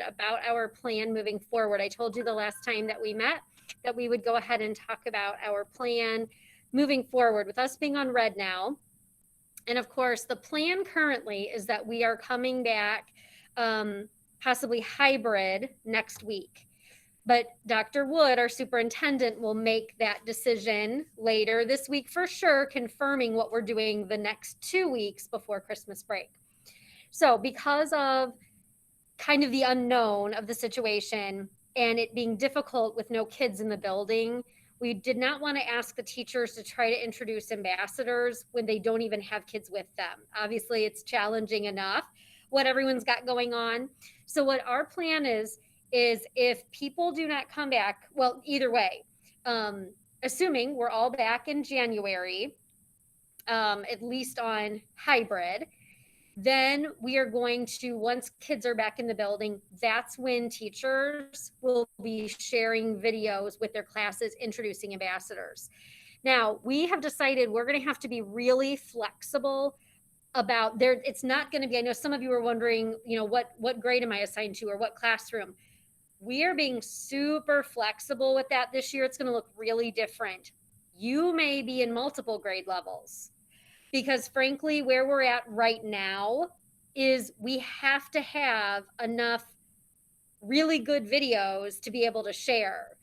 about our plan moving forward. I told you the last time that we met that we would go ahead and talk about our plan moving forward with us being on red now. And of course, the plan currently is that we are coming back possibly hybrid next week. But Dr. Wood, our superintendent, will make that decision later this week for sure, confirming what we're doing the next 2 weeks before Christmas break. So, because of kind of the unknown of the situation and it being difficult with no kids in the building, we did not want to ask the teachers to try to introduce ambassadors when they don't even have kids with them. Obviously, it's challenging enough what everyone's got going on. So, what our plan is if people do not come back, well, either way, assuming we're all back in January, at least on hybrid, then we are going to, once kids are back in the building, that's when teachers will be sharing videos with their classes introducing ambassadors. Now, we have decided we're going to have to be really flexible about there. It's not going to be, I know some of you are wondering, what grade am I assigned to or what classroom? We are being super flexible with that this year. It's going to look really different. You may be in multiple grade levels because frankly, where we're at right now is we have to have enough really good videos to be able to share.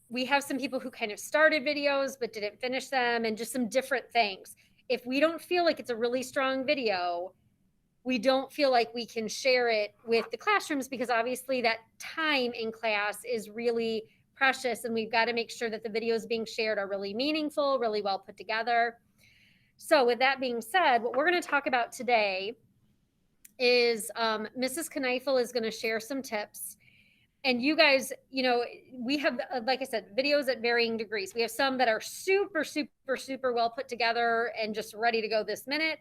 We have some people who kind of started videos but didn't finish them and just some different things. If we don't feel like it's a really strong video, we don't feel like we can share it with the classrooms because obviously that time in class is really precious and we've got to make sure that the videos being shared are really meaningful, really well put together. So with that being said, what we're going to talk about today is Mrs. Kneifel is going to share some tips. And you guys, we have, like I said, videos at varying degrees. We have some that are super, super, super well put together and just ready to go this minute.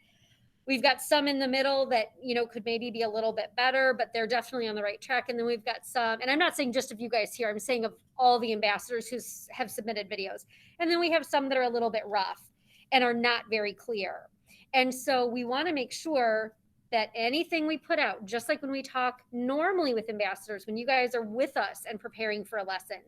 We've got some in the middle that, could maybe be a little bit better, but they're definitely on the right track. And then we've got some, and I'm not saying just of you guys here, I'm saying of all the ambassadors who have submitted videos. And then we have some that are a little bit rough and are not very clear. And so we want to make sure that anything we put out, just like when we talk normally with ambassadors, when you guys are with us and preparing for a lesson,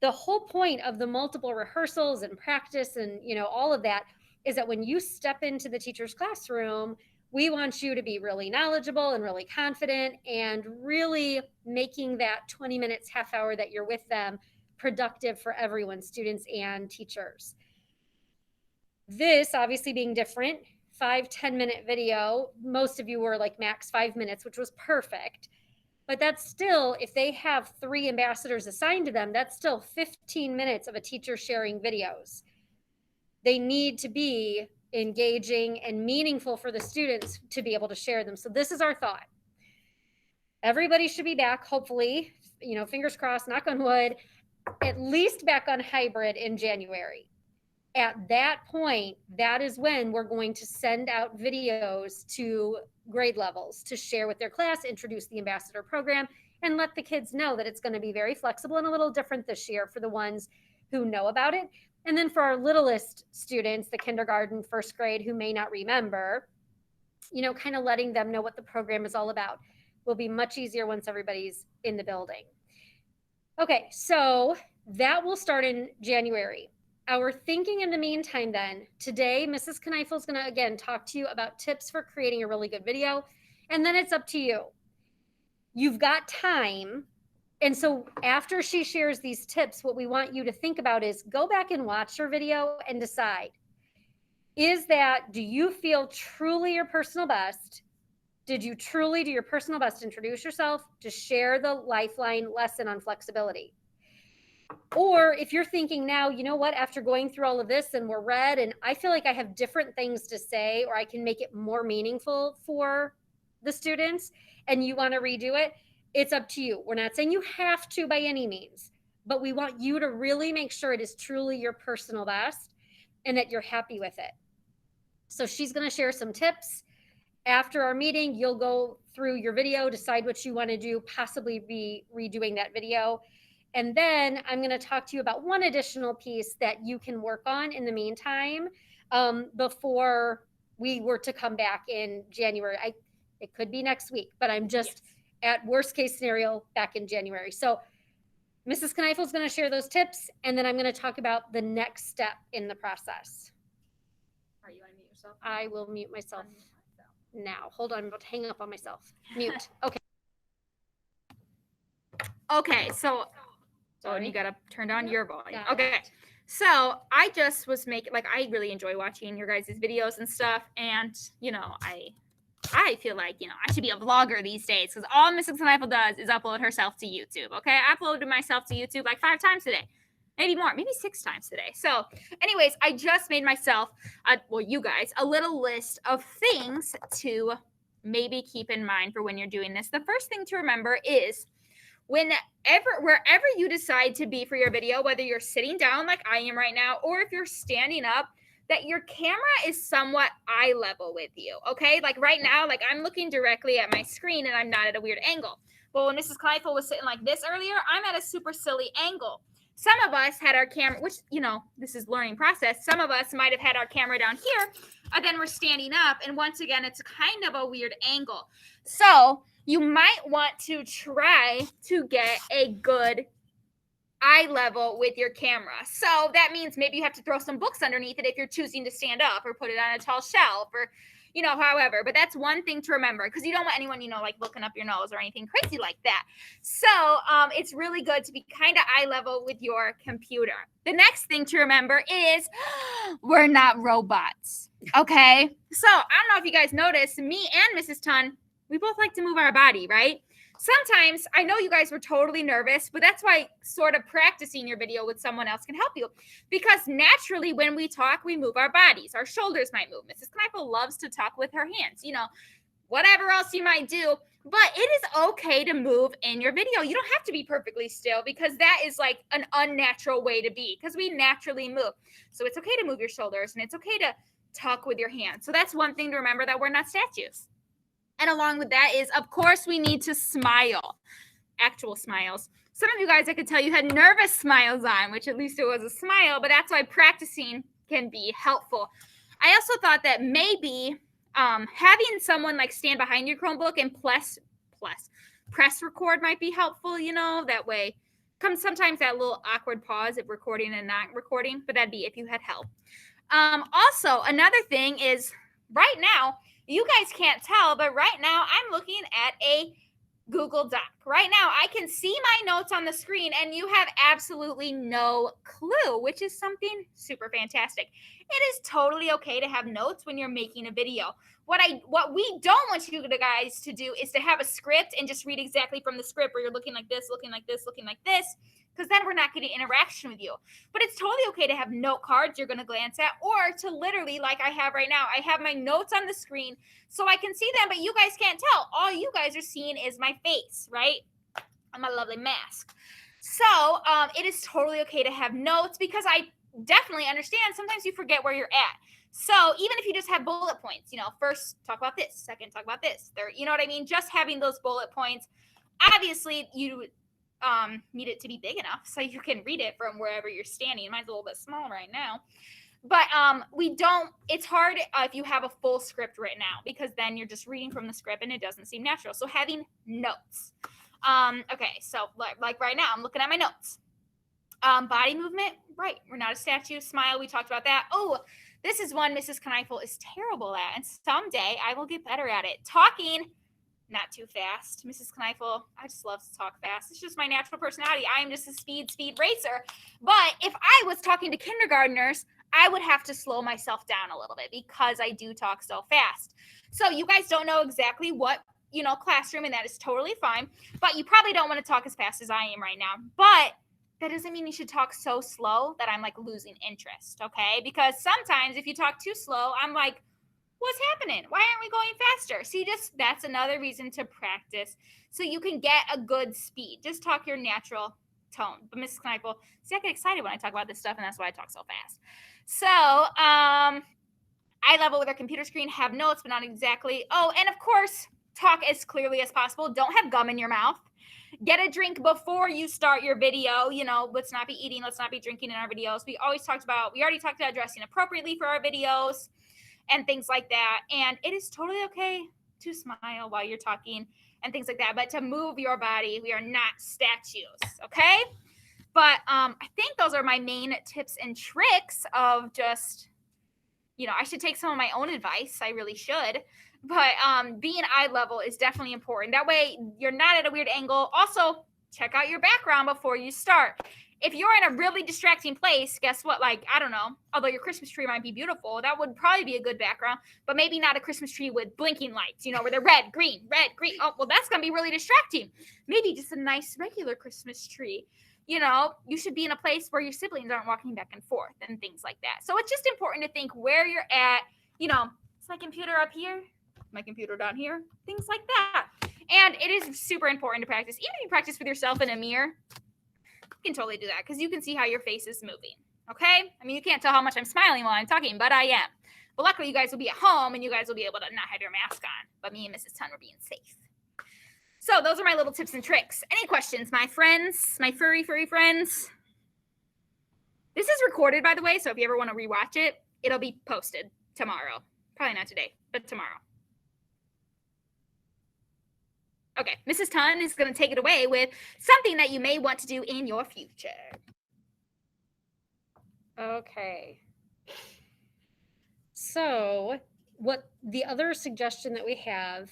the whole point of the multiple rehearsals and practice and, all of that is that when you step into the teacher's classroom, we want you to be really knowledgeable and really confident and really making that 20 minutes, half hour that you're with them productive for everyone, students and teachers. This obviously being different, 5-10 minute video, most of you were like max 5 minutes, which was perfect. But that's still, if they have 3 ambassadors assigned to them, that's still 15 minutes of a teacher sharing videos. They need to be engaging and meaningful for the students to be able to share them. So this is our thought. Everybody should be back, hopefully, fingers crossed, knock on wood, at least back on hybrid in January. At that point, that is when we're going to send out videos to grade levels to share with their class, introduce the ambassador program, and let the kids know that it's going to be very flexible and a little different this year for the ones who know about it. And then for our littlest students, the kindergarten, first grade, who may not remember, kind of letting them know what the program is all about will be much easier once everybody's in the building. Okay, so that will start in January. Our thinking in the meantime then, today, Mrs. Kneifel is going to, again, talk to you about tips for creating a really good video. And then it's up to you. You've got time. And so after she shares these tips, what we want you to think about is go back and watch her video and decide, do you feel truly your personal best? Did you truly do your personal best to introduce yourself, to share the Lifeline lesson on flexibility? Or if you're thinking now, you know what, after going through all of this and we're red and I feel like I have different things to say or I can make it more meaningful for the students and you want to redo it, it's up to you. We're not saying you have to by any means, but we want you to really make sure it is truly your personal best and that you're happy with it. So she's going to share some tips. After our meeting, you'll go through your video, decide what you want to do, possibly be redoing that video. And then I'm going to talk to you about one additional piece that you can work on in the meantime before we were to come back in January. It could be next week, but I'm just at worst case scenario back in January. So Mrs. Kneifel is going to share those tips, and then I'm going to talk about the next step in the process. Are you going to mute yourself? I will mute myself now. Hold on, I'm about to hang up on myself. Mute. Okay. Okay, so you got to turn down your volume. Okay. So I just was making, like, I really enjoy watching your guys' videos and stuff. And, you know, I feel like, you know, I should be a vlogger these days because all Mrs. Kneifel does is upload herself to YouTube. Okay. I uploaded myself to YouTube like 5 times today, maybe more, maybe 6 times today. So anyways, I just made myself, you guys, a little list of things to maybe keep in mind for when you're doing this. The first thing to remember is wherever you decide to be for your video, whether you're sitting down like I am right now, or if you're standing up, that your camera is somewhat eye level with you, okay? Like right now, like I'm looking directly at my screen and I'm not at a weird angle. But when Mrs. Kneifel was sitting like this earlier, I'm at a super silly angle. Some of us had our camera, which, you know, this is learning process. Some of us might have had our camera down here, and then we're standing up, and once again, it's kind of a weird angle. So you might want to try to get a good eye level with your camera. So that means maybe you have to throw some books underneath it if you're choosing to stand up, or put it on a tall shelf, or, you know, however. But that's one thing to remember, because you don't want anyone, you know, like looking up your nose or anything crazy like that. So it's really good to be kind of eye level with your computer. The next thing to remember is we're not robots. Okay. So I don't know if you guys noticed, me and Mrs. Tun, we both like to move our body, right? Sometimes, I know you guys were totally nervous, but that's why sort of practicing your video with someone else can help you. Because naturally, when we talk, we move our bodies. Our shoulders might move. Mrs. Kneifel loves to talk with her hands, you know, whatever else you might do. But it is okay to move in your video. You don't have to be perfectly still, because that is like an unnatural way to be, because we naturally move. So it's okay to move your shoulders, and it's okay to talk with your hands. So that's one thing to remember, that we're not statues. And along with that is, of course, we need to smile. Actual smiles. Some of you guys, I could tell you had nervous smiles on, which at least it was a smile, but that's why practicing can be helpful. I also thought that maybe having someone like stand behind your Chromebook and press record might be helpful, you know, that way comes sometimes that little awkward pause of recording and not recording, but that'd be if you had help. Also, another thing is right now, you guys can't tell, but right now I'm looking at a Google Doc. Right now I can see my notes on the screen, and you have absolutely no clue, which is something super fantastic. It is totally okay to have notes when you're making a video. What we don't want you guys to do is to have a script and just read exactly from the script, where you're looking like this, looking like this, looking like this, because then we're not getting interaction with you. But it's totally okay to have note cards you're going to glance at, or to literally, like I have right now, I have my notes on the screen so I can see them, but you guys can't tell. All you guys are seeing is my face, right? And my lovely mask. So it is totally okay to have notes, because I definitely understand sometimes you forget where you're at. So even if you just have bullet points, you know, first talk about this, second talk about this, third, you know what I mean? Just having those bullet points. Obviously, you need it to be big enough so you can read it from wherever you're standing. Mine's a little bit small right now. But it's hard if you have a full script written out, because then you're just reading from the script and it doesn't seem natural. So having notes. Okay, so like right now, I'm looking at my notes. Body movement, right. We're not a statue. Smile, we talked about that. Oh, this is one Mrs. Kneifel is terrible at, and someday I will get better at it. Talking, not too fast. Mrs. Kneifel, I just love to talk fast. It's just my natural personality. I am just a speed racer. But if I was talking to kindergartners, I would have to slow myself down a little bit, because I do talk so fast. So you guys don't know exactly what, you know, classroom, and that is totally fine. But you probably don't want to talk as fast as I am right now. But that doesn't mean you should talk so slow that I'm like losing interest, okay? Because sometimes if you talk too slow, I'm like, what's happening? Why aren't we going faster? See, that's another reason to practice, so you can get a good speed. Just talk your natural tone. But Mrs. Kneifel, see, I get excited when I talk about this stuff, and that's why I talk so fast. So, eye level with our computer screen, have notes, but not exactly. Oh, and of course, talk as clearly as possible. Don't have gum in your mouth. Get a drink before you start your video. You know, let's not be eating, let's not be drinking in our videos. We already talked about dressing appropriately for our videos and things like that. And it is totally okay to smile while you're talking and things like that, but to move your body. We are not statues, okay? But I think those are my main tips and tricks of just, I should take some of my own advice. I really should. But being eye level is definitely important. That way you're not at a weird angle. Also, check out your background before you start. If you're in a really distracting place, guess what? Like, I don't know, although your Christmas tree might be beautiful, that would probably be a good background, but maybe not a Christmas tree with blinking lights, where they're red, green, red, green. Oh, well, that's going to be really distracting. Maybe just a nice regular Christmas tree. You should be in a place where your siblings aren't walking back and forth and things like that. So it's just important to think where you're at. Is my computer up here? My computer down here? Things like that. And it is super important to practice. Even if you practice with yourself in a mirror, you can totally do that because you can see how your face is moving. Okay? I mean, you can't tell how much I'm smiling while I'm talking, but I am. But luckily, you guys will be at home and you guys will be able to not have your mask on. But me and Mrs. Tun were being safe. So those are my little tips and tricks. Any questions, my friends, my furry friends? This is recorded, by the way, so if you ever want to rewatch it, it'll be posted tomorrow. Probably not today, but tomorrow. Okay, Mrs. Tun is going to take it away with something that you may want to do in your future. Okay. So what the other suggestion that we have,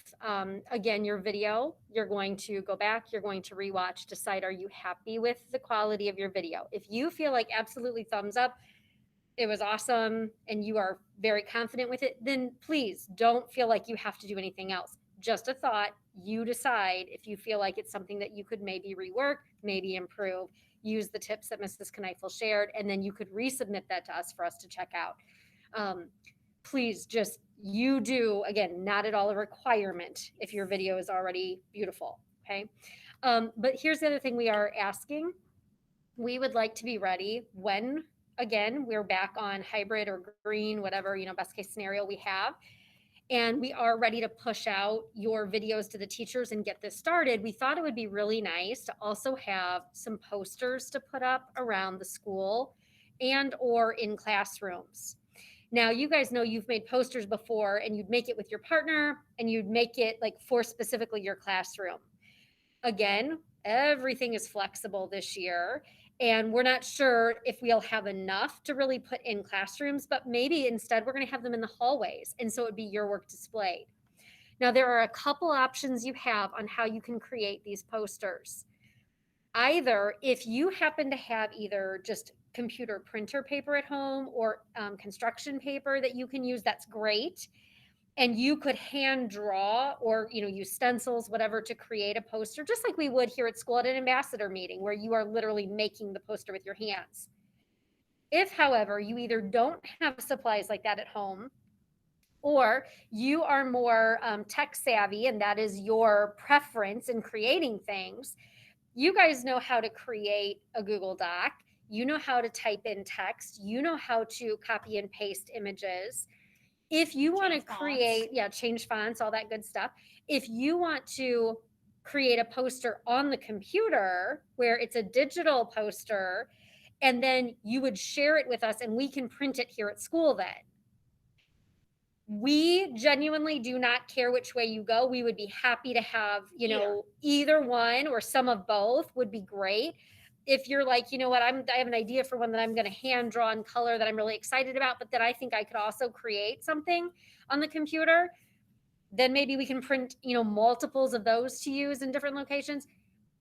again, your video, you're going to go back, you're going to rewatch, decide, are you happy with the quality of your video? If you feel like absolutely thumbs up, it was awesome, and you are very confident with it, then please don't feel like you have to do anything else. Just a thought. You decide if you feel like it's something that you could maybe rework, maybe improve. Use the tips that Mrs. Kneifel shared, and then you could resubmit that to us for us to check out. Please just, you do, again, not at all a requirement if your video is already beautiful, okay? But here's the other thing we are asking. We would like to be ready when, again, we're back on hybrid or green, whatever, best case scenario we have. And we are ready to push out your videos to the teachers and get this started. We thought it would be really nice to also have some posters to put up around the school and or in classrooms. Now, you guys know you've made posters before, and you'd make it with your partner and you'd make it like for specifically your classroom. Again, everything is flexible this year, and we're not sure if we'll have enough to really put in classrooms, but maybe instead we're going to have them in the hallways, and so it'd be your work displayed. Now, there are a couple options you have on how you can create these posters. Either if you happen to have either just computer printer paper at home or construction paper that you can use, that's great. And you could hand draw or use stencils, whatever, to create a poster, just like we would here at school at an ambassador meeting where you are literally making the poster with your hands. If, however, you either don't have supplies like that at home, or you are more tech savvy and that is your preference in creating things, you guys know how to create a Google Doc. You know how to type in text. You know how to copy and paste images. If you want to create, change fonts, all that good stuff. If you want to create a poster on the computer where it's a digital poster, and then you would share it with us and we can print it here at school then. We genuinely do not care which way you go. We would be happy to have, either one or some of both would be great. If you're like, I have an idea for one that I'm going to hand draw in color that I'm really excited about, but that I think I could also create something on the computer, then maybe we can print, multiples of those to use in different locations.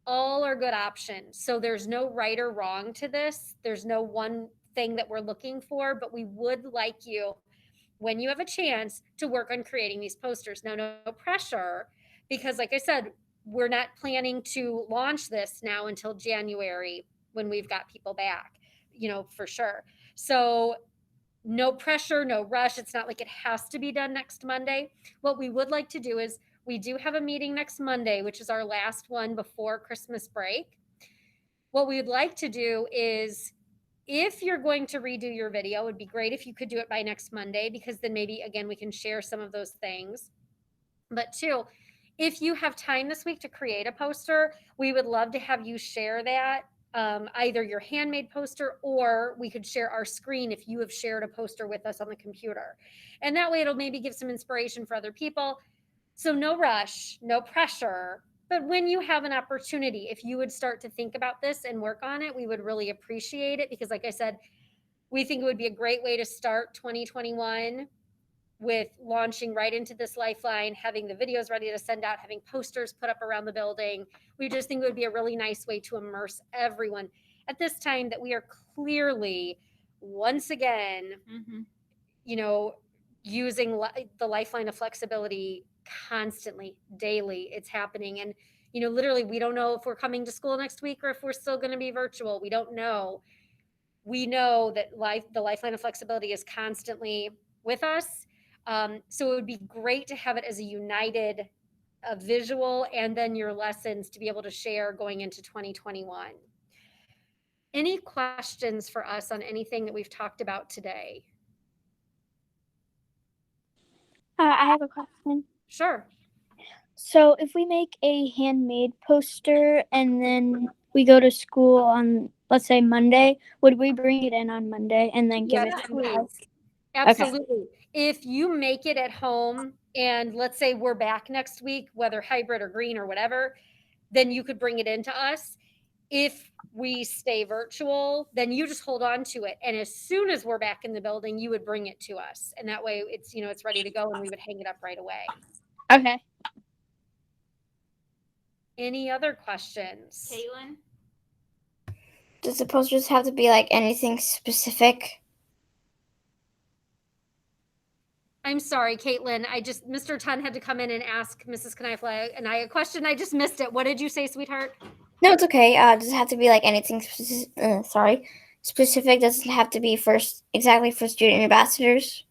All are good options. So there's no right or wrong to this. There's no one thing that we're looking for, but we would like you, when you have a chance, to work on creating these posters. Now, no pressure, because like I said, we're not planning to launch this now until January when we've got people back, for sure. So no pressure, no rush. It's not like it has to be done next Monday. What we would like to do is we do have a meeting next Monday, which is our last one before Christmas break. What we would like to do is, if you're going to redo your video, it would be great if you could do it by next Monday, because then maybe, again, we can share some of those things. But two, if you have time this week to create a poster, we would love to have you share that, either your handmade poster, or we could share our screen if you have shared a poster with us on the computer. And that way it'll maybe give some inspiration for other people. So no rush, no pressure. But when you have an opportunity, if you would start to think about this and work on it, we would really appreciate it because, like I said, we think it would be a great way to start 2021 with launching right into this Lifeline, having the videos ready to send out, having posters put up around the building. We just think it would be a really nice way to immerse everyone at this time that we are clearly, once again, using the Lifeline of flexibility constantly, daily. It's happening. And, literally, we don't know if we're coming to school next week or if we're still going to be virtual. We don't know. We know that the Lifeline of flexibility is constantly with us. So it would be great to have it as a united visual and then your lessons to be able to share going into 2021. Any questions for us on anything that we've talked about today? I have a question. Sure. So if we make a handmade poster and then we go to school on, let's say, Monday, would we bring it in on Monday and then give Yes, it to please. them? Absolutely. If you make it at home and let's say we're back next week, whether hybrid or green or whatever, then you could bring it into us. If we stay virtual, then you just hold on to it. And as soon as we're back in the building, you would bring it to us. And that way it's, it's ready to go and we would hang it up right away. Okay. Any other questions? Caitlin? Does the posters have to be like anything specific? I'm sorry, Caitlin. Mr. Tun had to come in and ask Mrs. Kneifle and I a question. I just missed it. What did you say, sweetheart? No, it's okay. Does it have to be like anything specific? Does it have to be exactly for student ambassadors?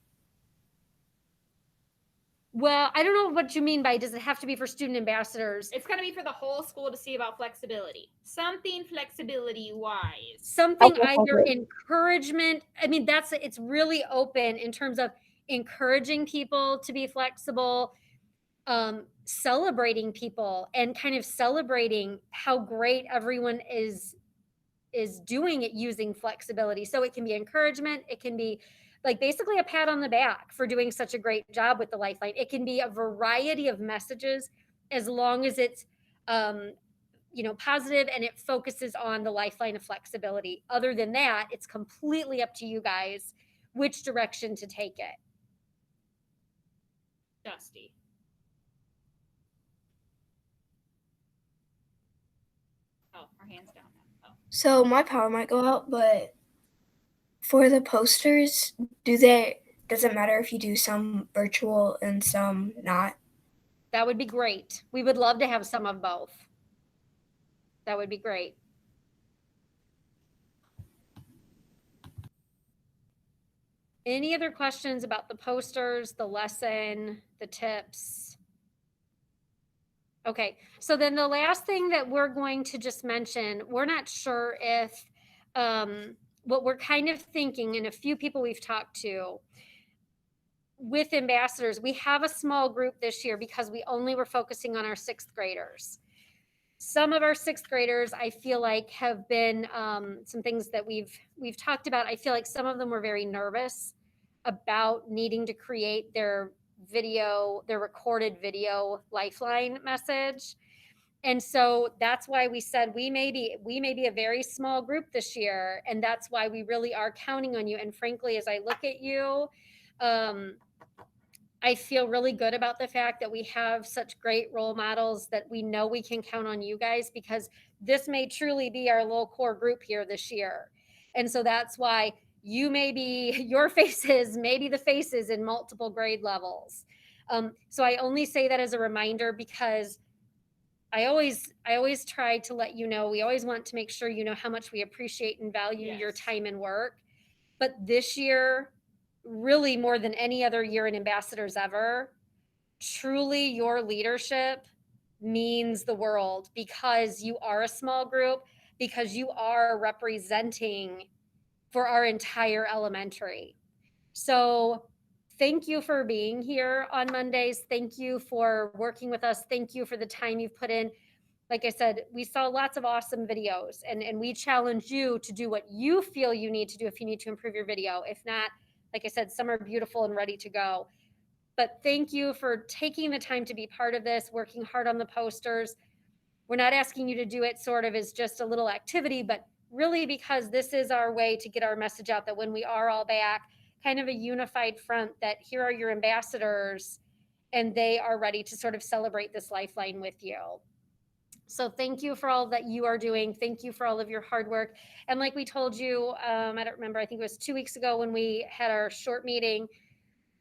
Well, I don't know what you mean by does it have to be for student ambassadors? It's going to be for the whole school to see about flexibility. Something flexibility wise. Something either encouragement. I mean, it's really open in terms of encouraging people to be flexible, celebrating people and kind of celebrating how great everyone is doing it using flexibility. So it can be encouragement. It can be like basically a pat on the back for doing such a great job with the Lifeline. It can be a variety of messages as long as it's, positive and it focuses on the Lifeline of flexibility. Other than that, it's completely up to you guys which direction to take it. Dusty. Oh, our hands down. Oh. So my power might go out, but for the posters, does it matter if you do some virtual and some not? That would be great. We would love to have some of both. That would be great. Any other questions about the posters, the lesson, the tips? Okay, so then the last thing that we're going to just mention, we're not sure if what we're kind of thinking, and a few people we've talked to with ambassadors, we have a small group this year because we only were focusing on our 6th graders. Some of our 6th graders, I feel like, have been some things that we've talked about. I feel like some of them were very nervous about needing to create their recorded video Lifeline message. And so that's why we said we may be a very small group this year. And that's why we really are counting on you. And frankly, as I look at you, I feel really good about the fact that we have such great role models that we know we can count on you guys, because this may truly be our little core group here this year. And so that's why your faces may be the faces in multiple grade levels. So I only say that as a reminder because I always try to let you know, we always want to make sure you know how much we appreciate and value your time and work. But this year, really more than any other year in Ambassadors ever, truly your leadership means the world, because you are a small group, because you are representing for our entire elementary. So thank you for being here on Mondays. Thank you for working with us. Thank you for the time you've put in. Like I said, we saw lots of awesome videos, and we challenge you to do what you feel you need to do if you need to improve your video. If not, like I said, some are beautiful and ready to go. But thank you for taking the time to be part of this, working hard on the posters. We're not asking you to do it sort of as just a little activity, but really because this is our way to get our message out that when we are all back, kind of a unified front, that here are your ambassadors and they are ready to sort of celebrate this lifeline with you. So thank you for all that you are doing. Thank you for all of your hard work. And like we told you, I don't remember, I think it was 2 weeks ago when we had our short meeting,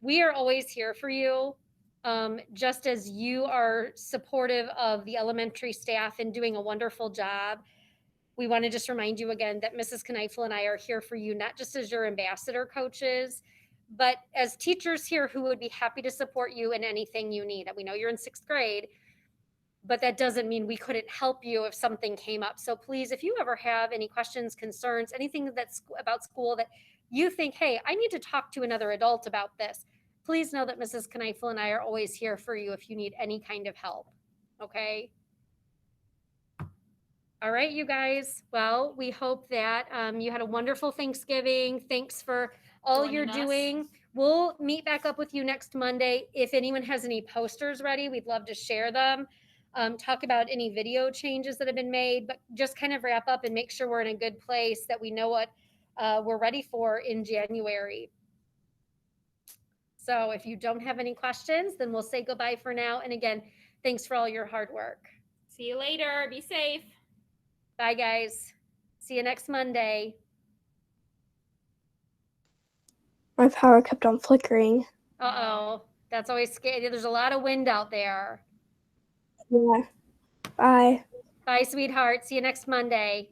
we are always here for you. Just as you are supportive of the elementary staff and doing a wonderful job, we want to just remind you again that Mrs. Kneifel and I are here for you, not just as your ambassador coaches, but as teachers here who would be happy to support you in anything you need. And we know you're in 6th grade, but that doesn't mean we couldn't help you if something came up. So please, if you ever have any questions, concerns, anything that's about school that you think, hey, I need to talk to another adult about this, please know that Mrs. Kneifel and I are always here for you if you need any kind of help. Okay? All right, you guys. Well, we hope that you had a wonderful Thanksgiving. Thanks for all you're Joining us. doing. We'll meet back up with you next Monday. If anyone has any posters ready, we'd love to share them. Talk about any video changes that have been made, but just kind of wrap up and make sure we're in a good place, that we know what we're ready for in January. So if you don't have any questions, then we'll say goodbye for now. And again, thanks for all your hard work. See you later. Be safe. Bye, guys. See you next Monday. My power kept on flickering. Uh-oh. That's always scary. There's a lot of wind out there. Yeah. Bye. Bye, sweetheart. See you next Monday.